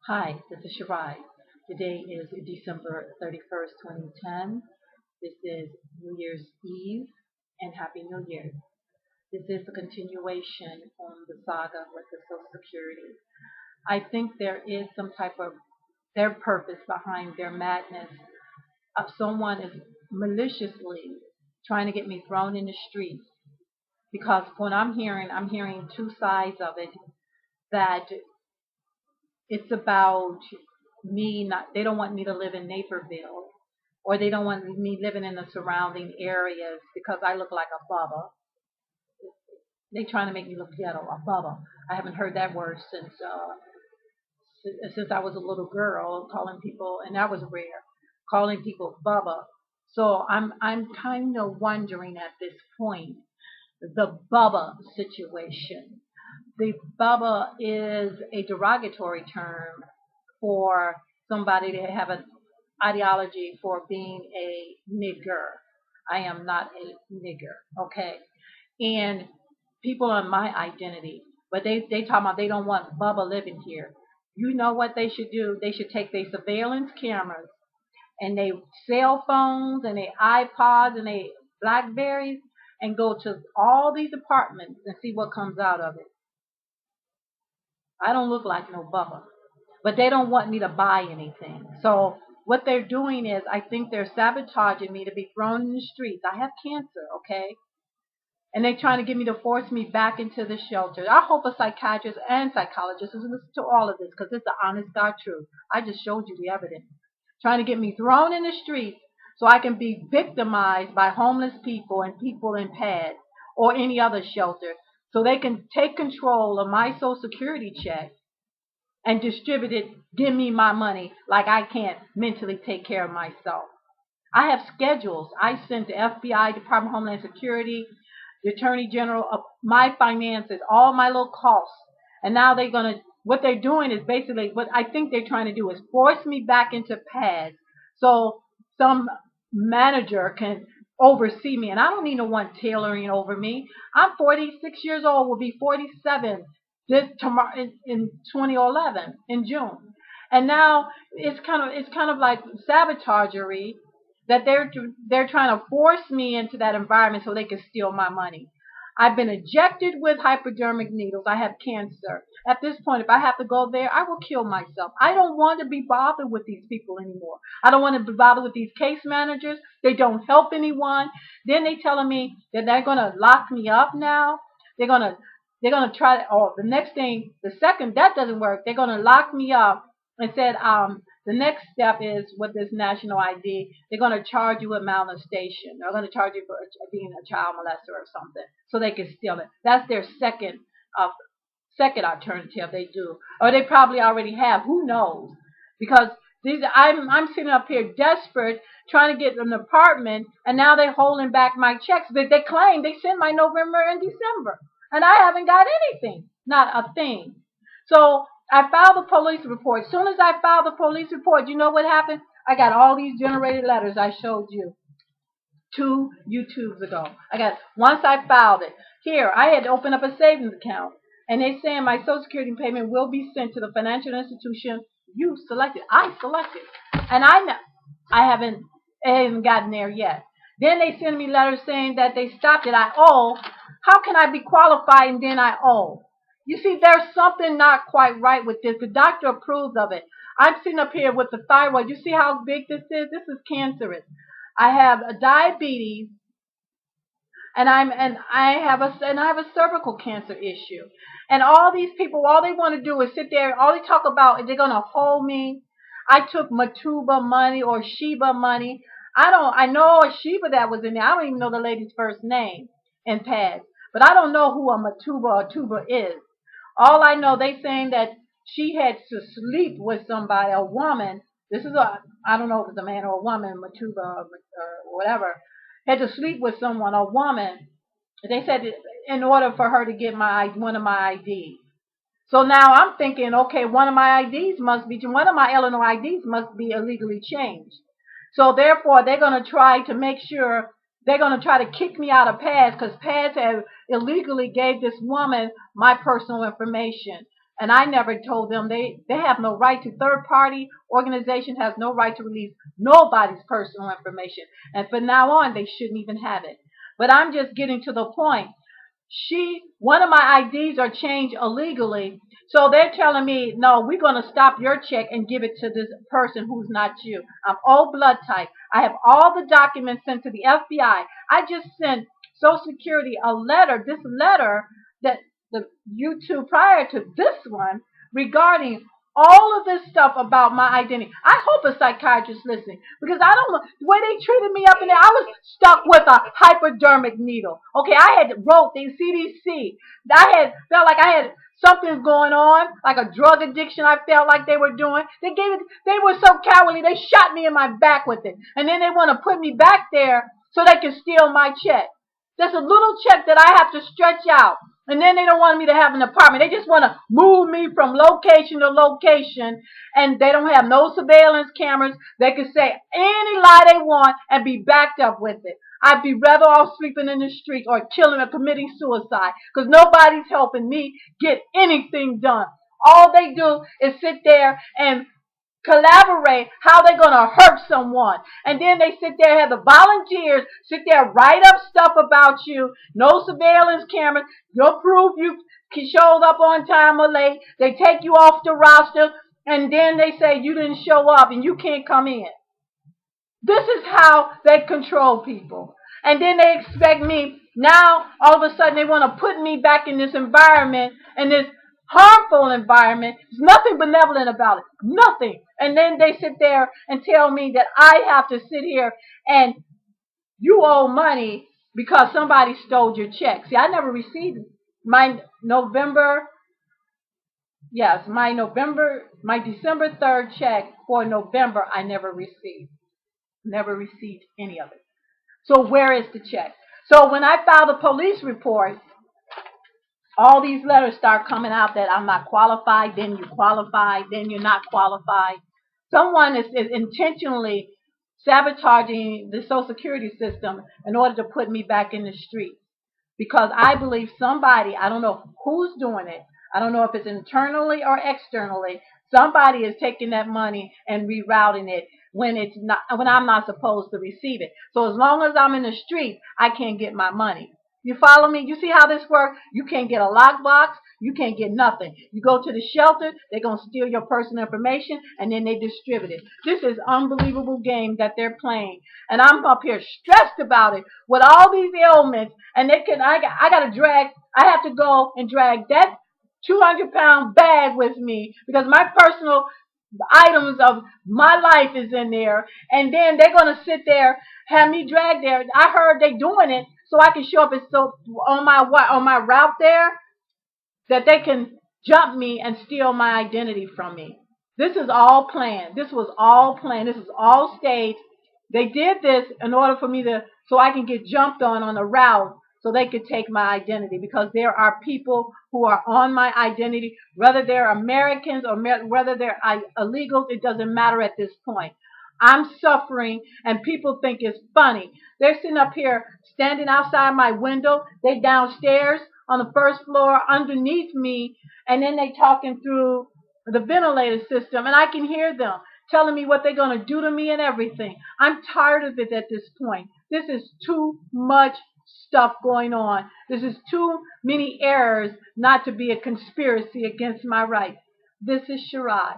Hi, this is Shirai. Today is December 31st, 2010. This is New Year's Eve and Happy New Year. This is a continuation on the saga with the Social Security. I think there is some type of their purpose behind their madness. Someone is maliciously trying to get me thrown in the streets because when I'm hearing two sides of it that it's about me not they don't want me to live in Naperville or they don't want me living in the surrounding areas because I look like a bubba. They trying to make me look ghetto, a bubba. I haven't heard that word since I was a little girl, calling people, and that was rare, calling people bubba. So I'm kind of wondering at this point the bubba situation. The bubba is a derogatory term for somebody to have an ideology for being a nigger. I am not a nigger, okay? And people on my identity, but they talk about they don't want Bubba living here. You know what they should do? They should take their surveillance cameras and their cell phones and their iPods and their Blackberries and go to all these apartments and see what comes out of it. I don't look like no Bubba, but they don't want me to buy anything. So what they're doing is, I think they're sabotaging me to be thrown in the streets. I have cancer, okay? And they're trying to get me to force me back into the shelter. I hope a psychiatrist and psychologist listen to all of this because it's the honest God truth. I just showed you the evidence. Trying to get me thrown in the streets so I can be victimized by homeless people and people in pads or any other shelter so they can take control of my Social Security check and distribute it, give me my money like I can't mentally take care of myself. I have schedules. I sent the FBI, Department of Homeland Security, the Attorney General of my finances, all my little costs. And now what they're doing is basically, what I think they're trying to do is force me back into pads so some manager can oversee me. And I don't need no one tailoring over me. I'm 46 years old, will be 47 this tomorrow in 2011 in June. And now it's kind of like sabotagery that they're trying to force me into that environment so they can steal my money. I've been injected with hypodermic needles. I have cancer. At this point, if I have to go there, I will kill myself. I don't want to be bothered with these people anymore. I don't want to be bothered with these case managers. They don't help anyone. Then they telling me that they're going to lock me up now. They're going to try. Oh, the next thing, the second that doesn't work, they're going to lock me up and said, the next step is with this national ID, they're going to charge you with molestation. They're going to charge you for being a child molester or something, so they can steal it. That's their second alternative they do, or they probably already have. Who knows? Because I'm sitting up here desperate, trying to get an apartment, and now they're holding back my checks. They claim they sent my November and December, and I haven't got anything, not a thing. So I filed the police report. As soon as I filed the police report, you know what happened? I got all these generated letters I showed you 2 YouTubes ago. Once I filed it. Here, I had to open up a savings account. And they're saying my Social Security payment will be sent to the financial institution you selected. I selected. And I haven't gotten there yet. Then they send me letters saying that they stopped it. I owe. How can I be qualified and then I owe? You see, there's something not quite right with this. The doctor approves of it. I'm sitting up here with the thyroid. You see how big this is? This is cancerous. I have a diabetes, and I have a cervical cancer issue. And all these people, all they want to do is sit there. All they talk about is they're gonna hold me. I took Matuba money or Sheba money. I know a Sheba that was in there. I don't even know the lady's first name in pads, but I don't know who a Matuba or Tuba is. All I know, they saying that she had to sleep with somebody, a woman. I don't know if it's a man or a woman, Matuba or whatever, had to sleep with someone, a woman. They said in order for her to get one of my IDs. So now I'm thinking, okay, one of my Illinois IDs must be illegally changed. So therefore, they're going to try to make sure they're going to try to kick me out of PADS because PADS have illegally gave this woman my personal information. And I never told them they have no right to. Third party organization has no right to release nobody's personal information. And from now on, they shouldn't even have it. But I'm just getting to the point. One of my IDs are changed illegally. So they're telling me, no, we're going to stop your check and give it to this person who's not you. I'm O blood type. I have all the documents sent to the FBI. I just sent Social Security a letter, this letter that the YouTube prior to this one regarding all of this stuff about my identity. I hope a psychiatrist listening because I don't know the way they treated me up in there. I was stuck with a hypodermic needle. Okay, I had wrote the CDC. I had felt like I had something going on, like a drug addiction. I felt like they were doing. They gave it. They were so cowardly. They shot me in my back with it, and then they want to put me back there so they can steal my check. There's a little check that I have to stretch out. And then they don't want me to have an apartment. They just want to move me from location to location. And they don't have no surveillance cameras. They can say any lie they want and be backed up with it. I'd be rather off sleeping in the streets or killing or committing suicide because nobody's helping me get anything done. All they do is sit there and collaborate how they're going to hurt someone. And then they sit there, have the volunteers sit there, write up stuff about you, no surveillance cameras, your proof you showed up on time or late. They take you off the roster, and then they say you didn't show up and you can't come in. This is how they control people. And then they expect me, now all of a sudden they want to put me back in this environment, and this harmful environment. There's nothing benevolent about it. Nothing. And then they sit there and tell me that I have to sit here and you owe money because somebody stole your check. See, I never received it. My December 3rd check for November, I never received. Never received any of it. So where is the check? So when I filed a police report, all these letters start coming out that I'm not qualified, then you're qualified, then you're not qualified. Someone is intentionally sabotaging the Social Security system in order to put me back in the street. Because I believe somebody, I don't know who's doing it, I don't know if it's internally or externally, somebody is taking that money and rerouting it when I'm not supposed to receive it. So as long as I'm in the street, I can't get my money. You follow me? You see how this works? You can't get a lockbox. You can't get nothing. You go to the shelter, they're going to steal your personal information, and then they distribute it. This is unbelievable game that they're playing. And I'm up here stressed about it with all these ailments. And I have to go and drag that 200-pound bag with me because my personal items of my life is in there. And then they're going to sit there, have me dragged there. I heard they doing it so I can show up on my route there, that they can jump me and steal my identity from me. This is all planned. This was all planned. This is all staged. They did this in order for me so I can get jumped on the route so they could take my identity, because there are people who are on my identity, whether they're Americans or whether they're illegals, it doesn't matter at this point. I'm suffering, and people think it's funny. They're sitting up here, standing outside my window. They downstairs on the first floor underneath me, and then they talking through the ventilator system, and I can hear them telling me what they're going to do to me and everything. I'm tired of it at this point. This is too much stuff going on. This is too many errors not to be a conspiracy against my rights. This is Sherrod.